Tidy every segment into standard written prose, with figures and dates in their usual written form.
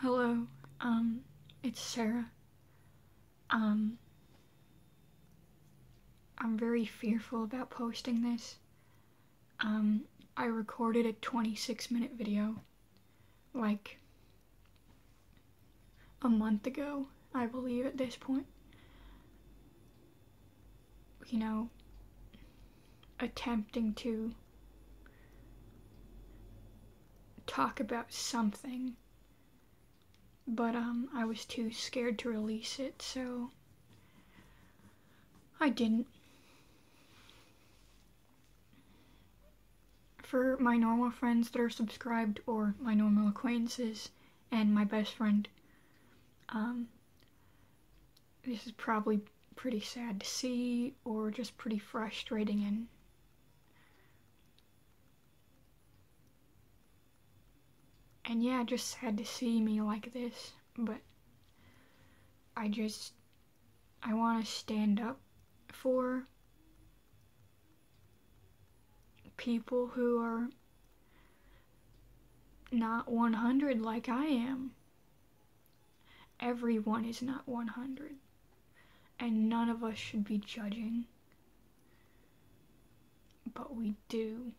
Hello, it's Sarah. I'm very fearful about posting this. I recorded a 26-minute video, like, a month ago, I believe at this point. You know, attempting to talk about something, but I was too scared to release it, so I didn't. For my normal friends that are subscribed, or my normal acquaintances, and my best friend, this is probably pretty sad to see, or just pretty frustrating, and yeah, just sad to see me like this, but I want to stand up for people who are not 100 like I am. Everyone is not 100, and none of us should be judging, but we do.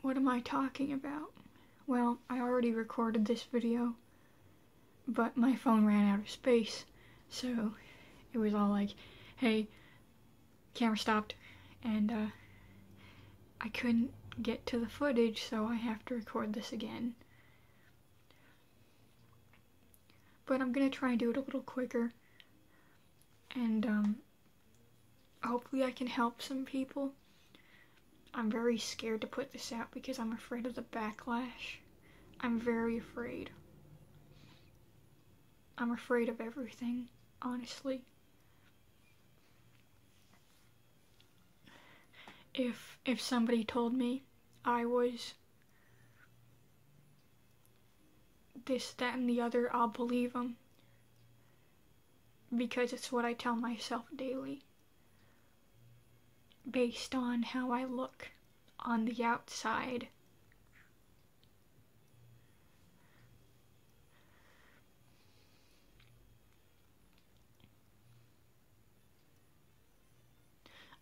What am I talking about? Well, I already recorded this video, but my phone ran out of space, so it was all like, hey, camera stopped, and I couldn't get to the footage, so I have to record this again. But I'm gonna try and do it a little quicker, and hopefully I can help some people. I'm very scared to put this out because I'm afraid of the backlash. I'm very afraid. I'm afraid of everything, honestly. If somebody told me I was this, that, and the other, I'll believe them. Because it's what I tell myself daily. Based on how I look on the outside.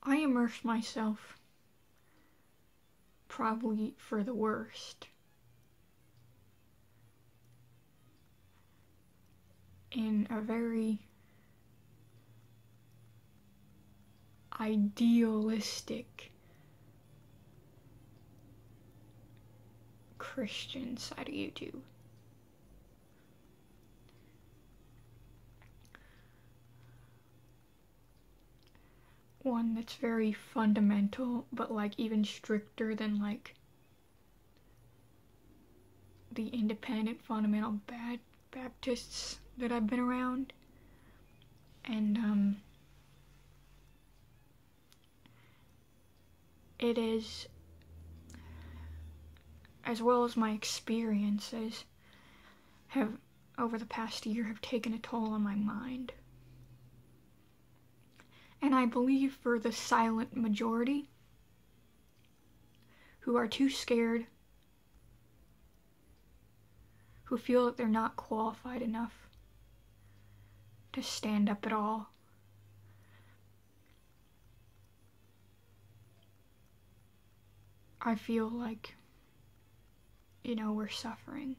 I immerse myself, probably for the worst, in a very idealistic Christian side of YouTube. One that's very fundamental, but like even stricter than like the independent fundamental Baptists that I've been around. And it is, as well as my experiences have over the past year, have taken a toll on my mind. And I believe for the silent majority who are too scared, who feel that they're not qualified enough to stand up at all, I feel like, you know, we're suffering.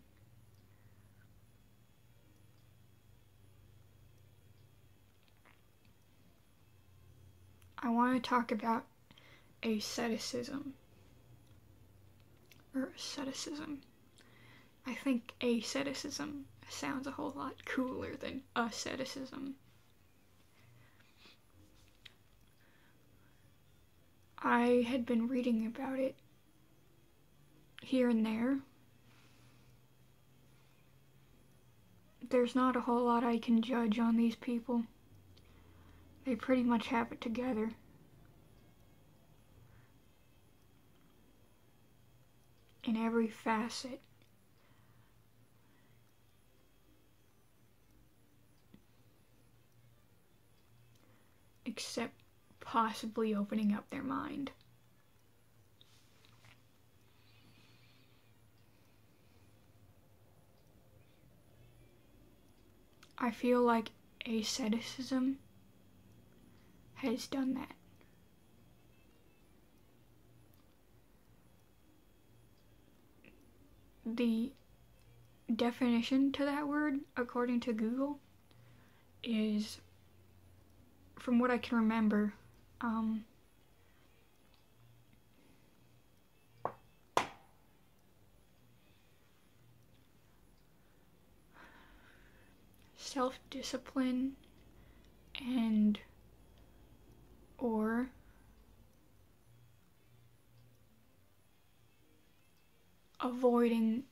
I want to talk about asceticism. Or asceticism. I think asceticism sounds a whole lot cooler than asceticism. I had been reading about it here and there. There's not a whole lot I can judge on these people. They pretty much have it together. In every facet. Except possibly opening up their mind. I feel like asceticism has done that. The definition to that word, according to Google, is, from what I can remember, self-discipline and or avoiding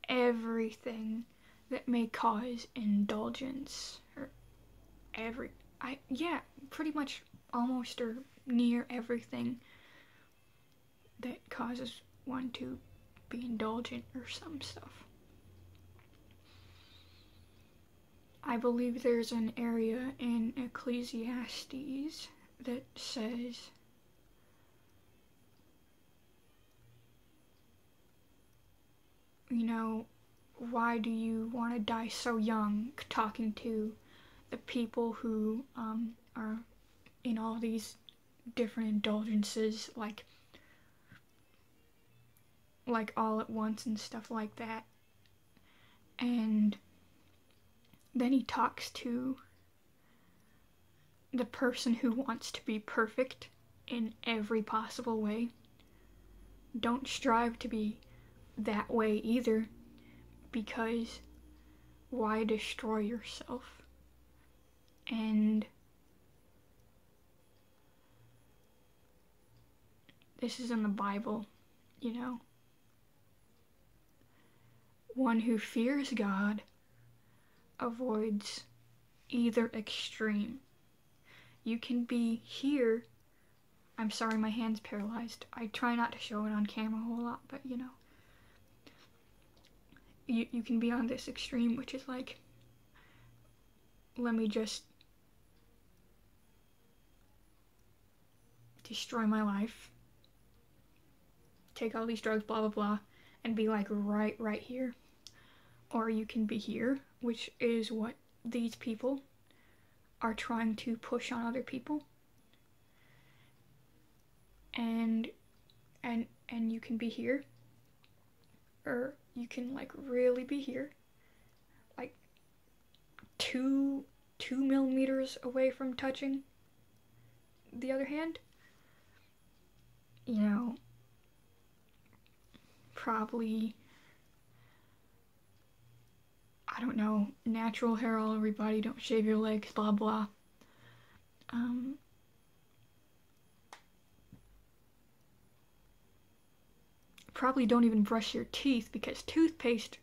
everything that may cause indulgence, or pretty much almost or near everything that causes one to be indulgent or some stuff. I believe there's an area in Ecclesiastes that says, you know, why do you want to die so young? Talking to the people who are in all these different indulgences, like all at once and stuff like that. And then he talks to the person who wants to be perfect in every possible way. Don't strive to be that way either, because why destroy yourself? And this is in the Bible, you know. One who fears God avoids either extreme. You can be here. I'm sorry, my hand's paralyzed. I try not to show it on camera a whole lot, but you know. You can be on this extreme, which is like, let me just destroy my life, take all these drugs, blah blah blah, and be like right here. Or you can be here, which is what these people are trying to push on other people. And you can be here, or you can like really be here, like 2 millimeters away from touching the other hand. You know, probably, I don't know, natural hair all over your body, don't shave your legs, blah blah. Probably don't even brush your teeth, because toothpaste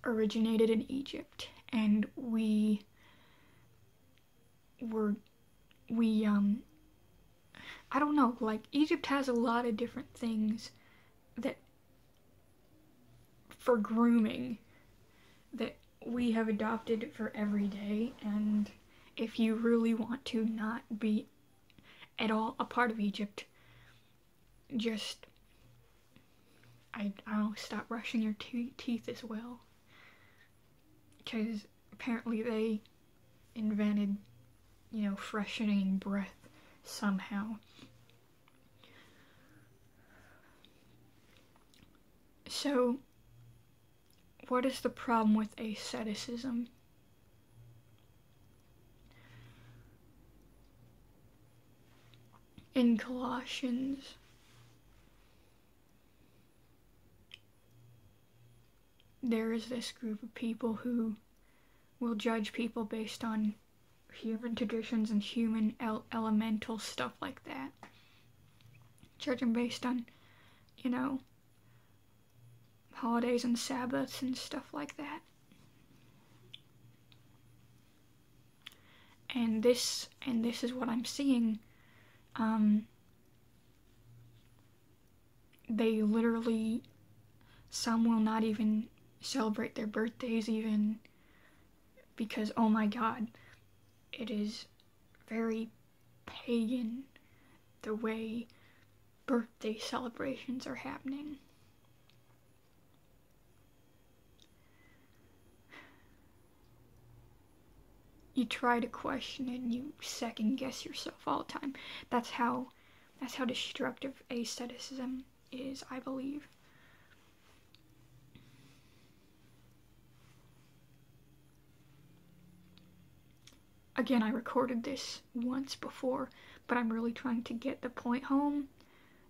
originated in Egypt, and we I don't know, like Egypt has a lot of different things that for grooming that we have adopted for every day. And if you really want to not be at all a part of Egypt, just I don't know, stop brushing your teeth as well, because apparently they invented, you know, freshening breath somehow. So, what is the problem with asceticism? In Colossians, there is this group of people who will judge people based on human traditions and human elemental stuff like that. Judge them based on, you know, holidays and Sabbaths and stuff like that. And this is what I'm seeing. They literally, some will not even celebrate their birthdays even, because oh my god, it is very pagan the way birthday celebrations are happening. you try to question it and you second guess yourself all the time. That's how destructive asceticism is, I believe. Again, I recorded this once before, but I'm really trying to get the point home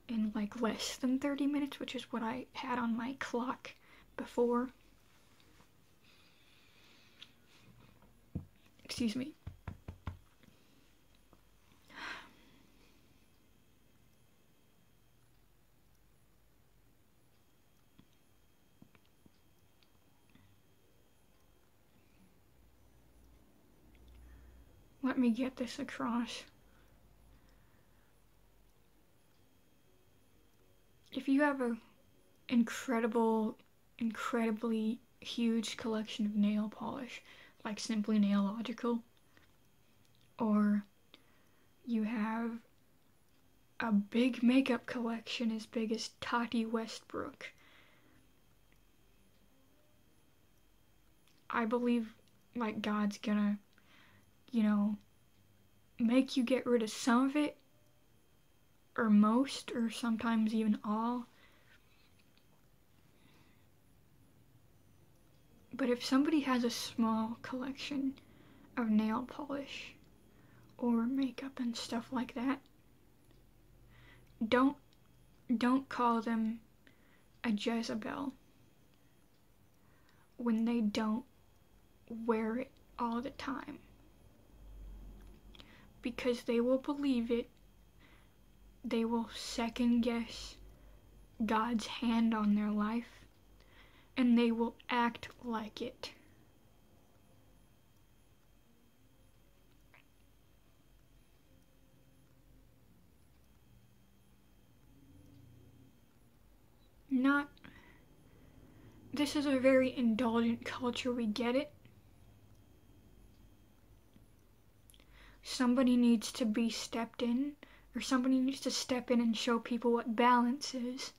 in like less than 30 minutes, which is what I had on my clock before. Excuse me. Let me get this across. If you have an incredibly huge collection of nail polish, like Simply Nailogical, or you have a big makeup collection as big as Tati Westbrook, I believe like God's gonna, make you get rid of some of it, or most, or sometimes even all. But if somebody has a small collection of nail polish or makeup and stuff like that, don't call them a Jezebel when they don't wear it all the time, because they will believe it. They will second guess God's hand on their life, and they will act like it. This is a very indulgent culture, we get it. Somebody needs to be stepped in, or somebody needs to step in and show people what balance is.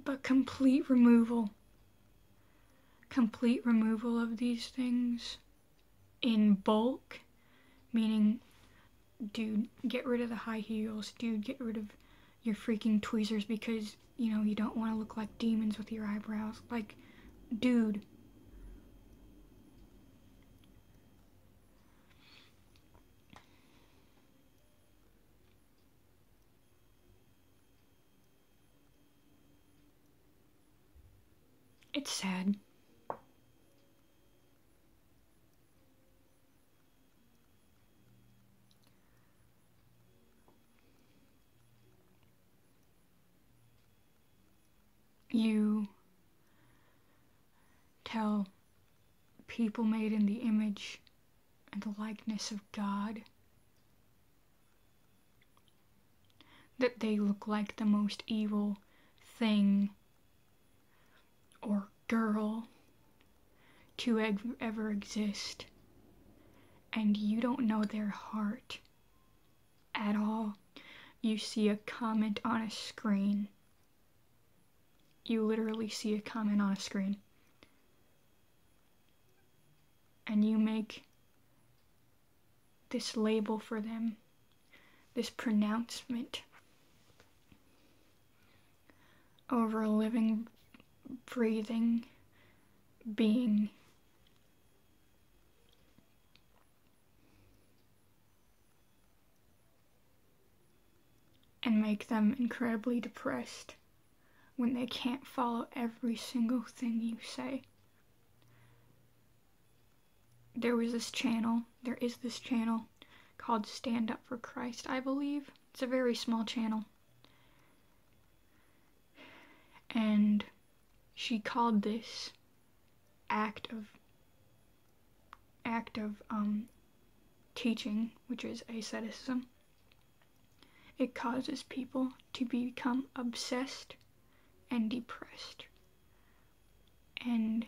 But complete removal of these things in bulk, meaning, dude, get rid of the high heels, dude, get rid of your freaking tweezers because, you don't want to look like demons with your eyebrows. Like, dude. It's sad. You tell people made in the image and the likeness of God that they look like the most evil thing or girl to ever exist, and you don't know their heart at all. You see a comment on a screen. You literally see a comment on a screen, and you make this label for them, this pronouncement over a living, breathing being. And make them incredibly depressed when they can't follow every single thing you say. There is this channel called Stand Up for Christ, I believe. It's a very small channel. And she called this act of teaching, which is asceticism. It causes people to become obsessed and depressed. And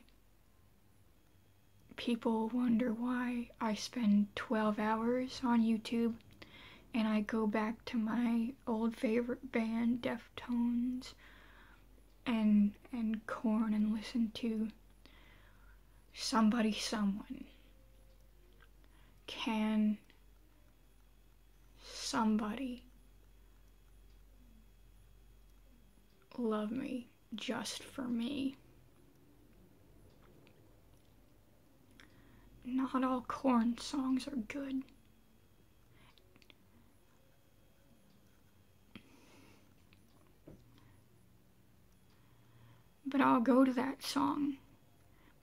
people wonder why I spend 12 hours on YouTube and I go back to my old favorite band, Deftones, and Korn, and listen to Somebody Someone. Can somebody love me just for me? Not all Korn songs are good. But I'll go to that song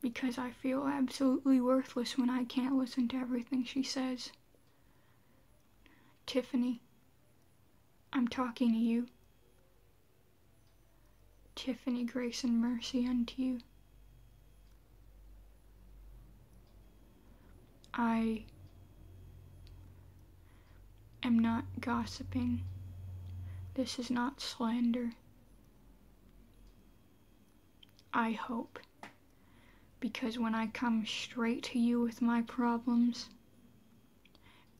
because I feel absolutely worthless when I can't listen to everything she says. Tiffany, I'm talking to you. Tiffany, grace and mercy unto you. I am not gossiping. This is not slander. I hope. Because when I come straight to you with my problems,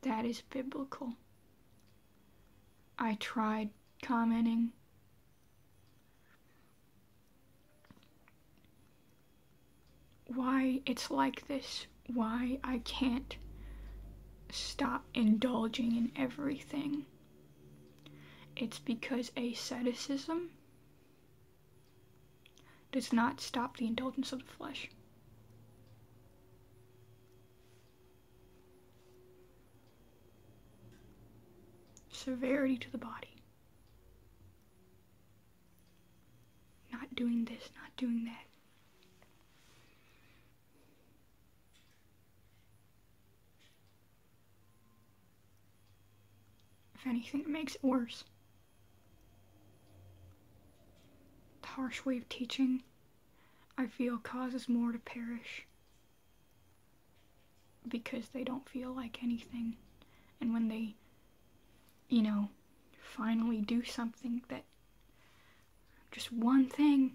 that is biblical. I tried commenting. Why it's like this. Why I can't stop indulging in everything. It's because asceticism does not stop the indulgence of the flesh. Severity to the body. Not doing this, not doing that. If anything, it makes it worse. The harsh way of teaching, I feel, causes more to perish because they don't feel like anything. And when they, finally do something that, just one thing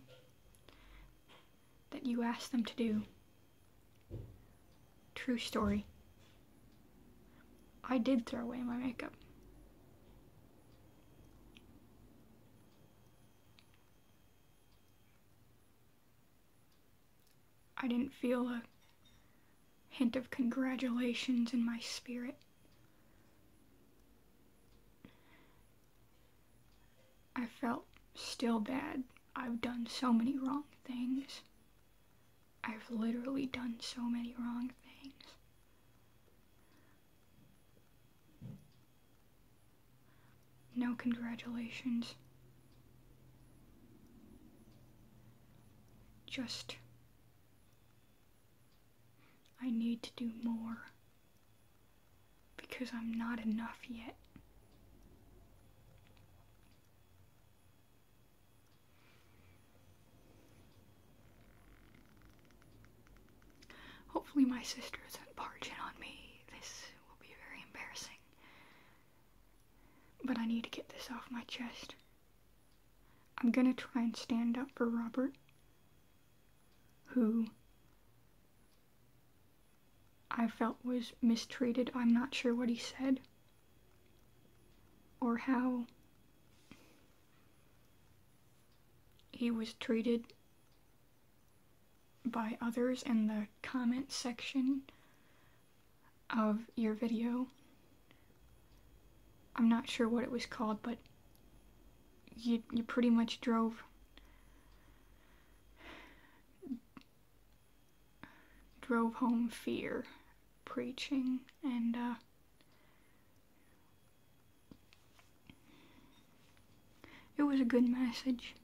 that you ask them to do. True story. I did throw away my makeup. I didn't feel a hint of congratulations in my spirit. I felt still bad. I've done so many wrong things. I've literally done so many wrong things. No congratulations. Just, I need to do more because I'm not enough yet. Hopefully my sister doesn't barge in on me. This will be very embarrassing. But I need to get this off my chest. I'm gonna try and stand up for Robert, who I felt was mistreated. I'm not sure what he said or how he was treated by others in the comment section of your video. I'm not sure what it was called, but you pretty much drove home fear preaching, and it was a good message.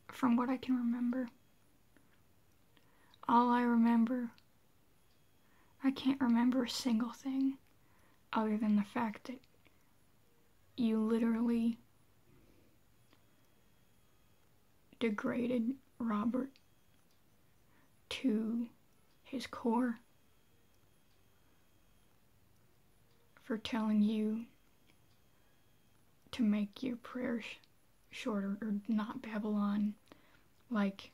From what I can remember. All I remember, I can't remember a single thing other than the fact that you literally degraded Robert to his core for telling you to make your prayers shorter or not babble on. Like,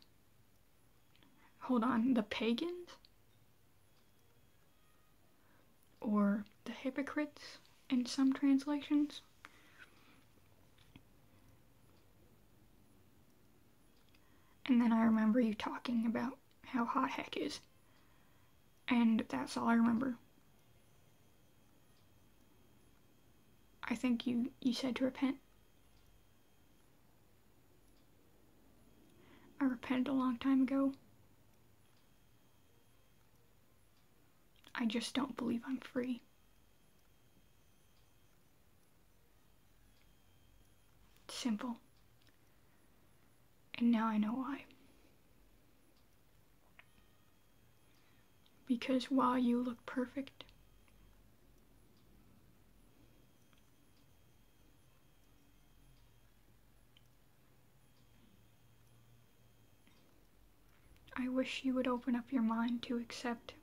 hold on, the pagans? or the hypocrites in some translations. And then I remember you talking about how hot heck is. And that's all I remember. I think you said to repent. I repented a long time ago. I just don't believe I'm free. Simple. And now I know why. Because while you look perfect, I wish you would open up your mind to accept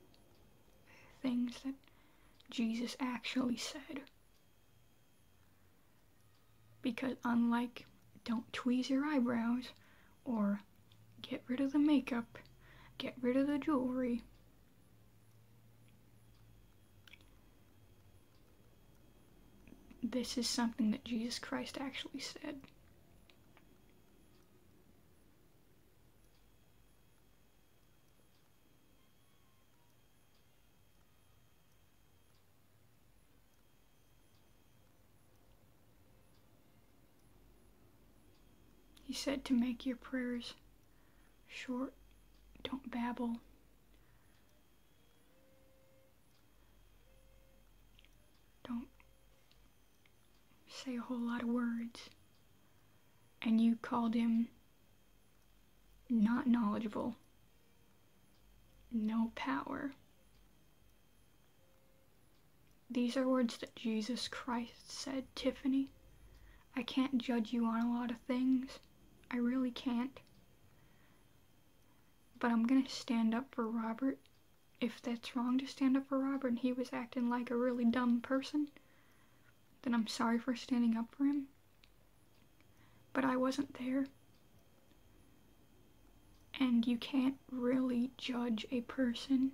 things that Jesus actually said. Because unlike don't tweeze your eyebrows, or get rid of the makeup, get rid of the jewelry, this is something that Jesus Christ actually said. He said to make your prayers short, don't babble. Don't say a whole lot of words. And you called him not knowledgeable, no power. These are words that Jesus Christ said, Tiffany. I can't judge you on a lot of things. I really can't. But I'm gonna stand up for Robert. If that's wrong to stand up for Robert and he was acting like a really dumb person, then I'm sorry for standing up for him. But I wasn't there. And you can't really judge a person.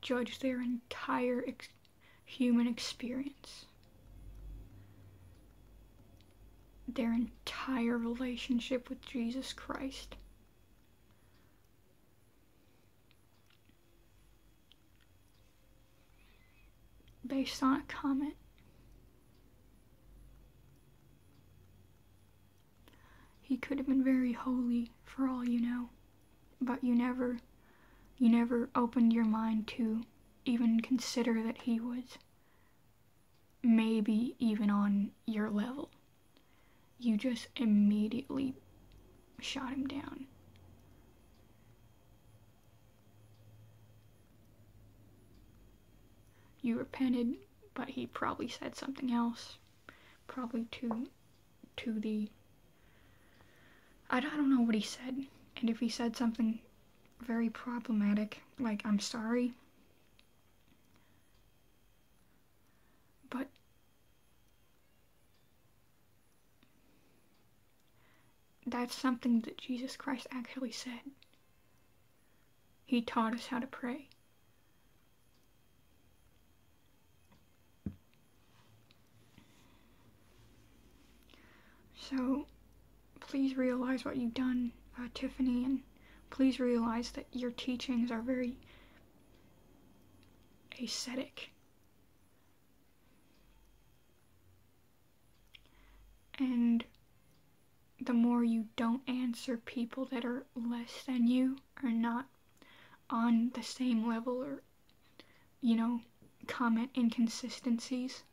Judge their entire human experience. Their entire relationship with Jesus Christ. Based on a comment. He could have been very holy for all you know, but you never opened your mind to even consider that he was maybe even on your level. You just immediately shot him down. You repented, but he probably said something else. Probably to the... I don't know what he said. And if he said something very problematic, like, I'm sorry. But that's something that Jesus Christ actually said. He taught us how to pray. So, please realize what you've done, Tiffany, and please realize that your teachings are very ascetic. And the more you don't answer people that are less than you, or not on the same level, or, comment inconsistencies,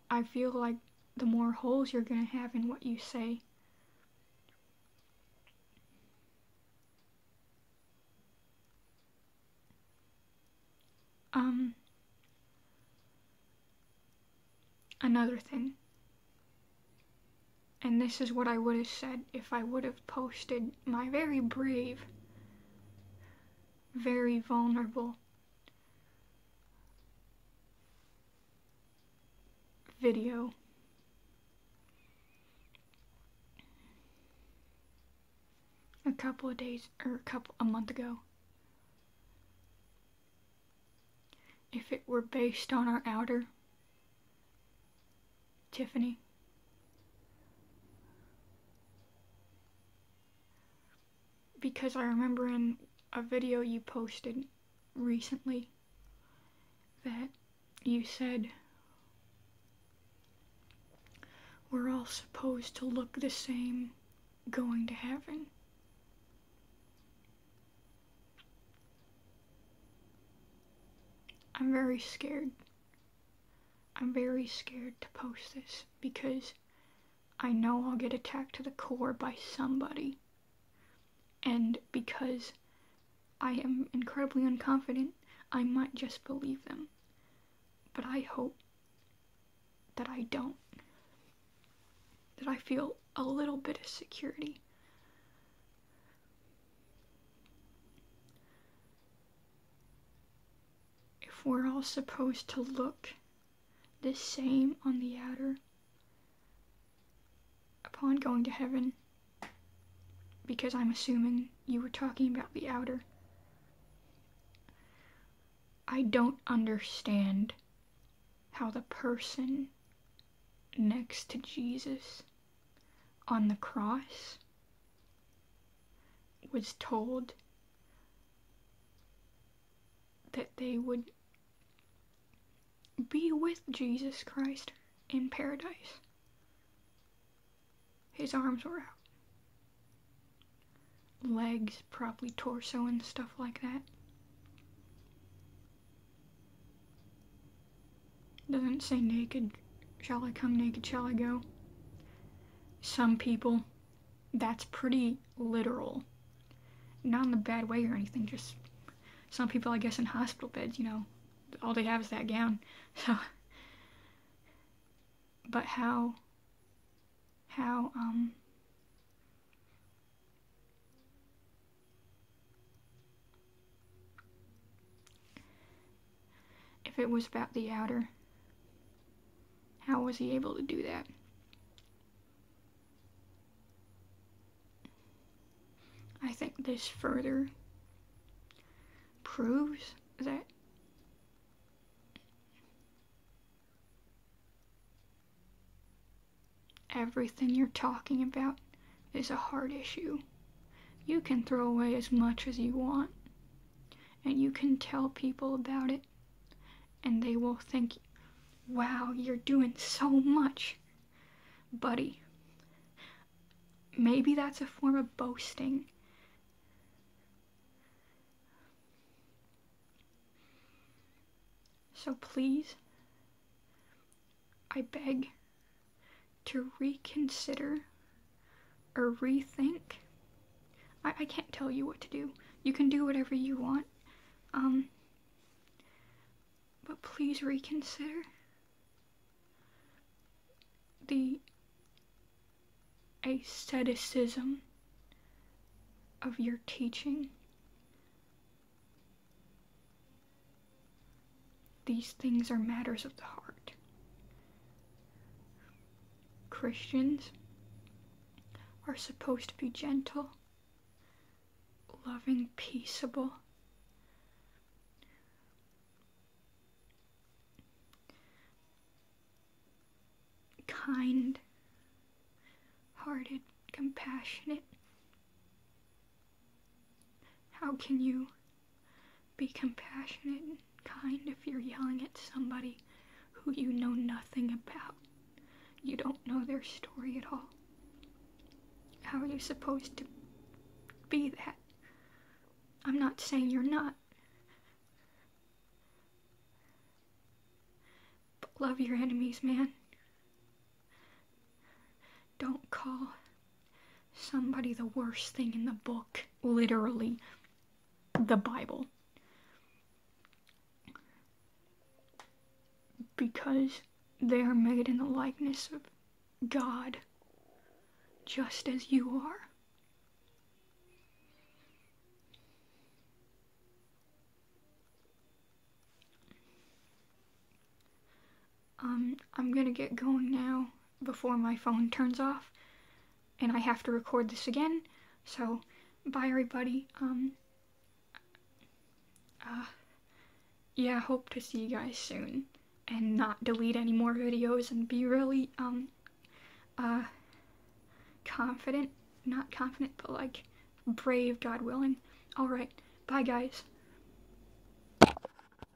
I feel like the more holes you're gonna have in what you say. Another thing, and this is what I would have said if I would have posted my very brave, very vulnerable video. a couple of days, or a month ago. If it were based on our outer, Tiffany. Because I remember in a video you posted recently that you said we're all supposed to look the same going to heaven. I'm very scared. I'm very scared to post this because I know I'll get attacked to the core by somebody. And because I am incredibly unconfident, I might just believe them. But I hope that I don't. That I feel a little bit of security. If we're all supposed to look the same on the outer upon going to heaven, because I'm assuming you were talking about the outer, I don't understand how the person next to Jesus on the cross was told that they would be with Jesus Christ in paradise. His arms were out. Legs, probably torso and stuff like that. Doesn't say naked. Shall I come, naked shall I go? Some people, that's pretty literal. Not in a bad way or anything, just some people, I guess, in hospital beds, you know, all they have is that gown. So, but how, if it was about the outer, how was he able to do that? I think this further proves that everything you're talking about is a hard issue. You can throw away as much as you want, and you can tell people about it, and they will think, wow, you're doing so much. Buddy, maybe that's a form of boasting. So please, I beg to reconsider or rethink. I can't tell you what to do. You can do whatever you want. But please reconsider the asceticism of your teaching. These things are matters of the heart. Christians are supposed to be gentle, loving, peaceable, kind-hearted, compassionate. How can you be compassionate and kind if you're yelling at somebody who you know nothing about? You don't know their story at all. How are you supposed to be that? I'm not saying you're not. But love your enemies, man. Don't call somebody the worst thing in the book, literally, the Bible. Because they are made in the likeness of God, just as you are. I'm gonna get going now before my phone turns off, and I have to record this again, so bye everybody. Yeah, hope to see you guys soon, and not delete any more videos, and be really, confident, not confident, but like, brave, God willing. Alright, bye guys.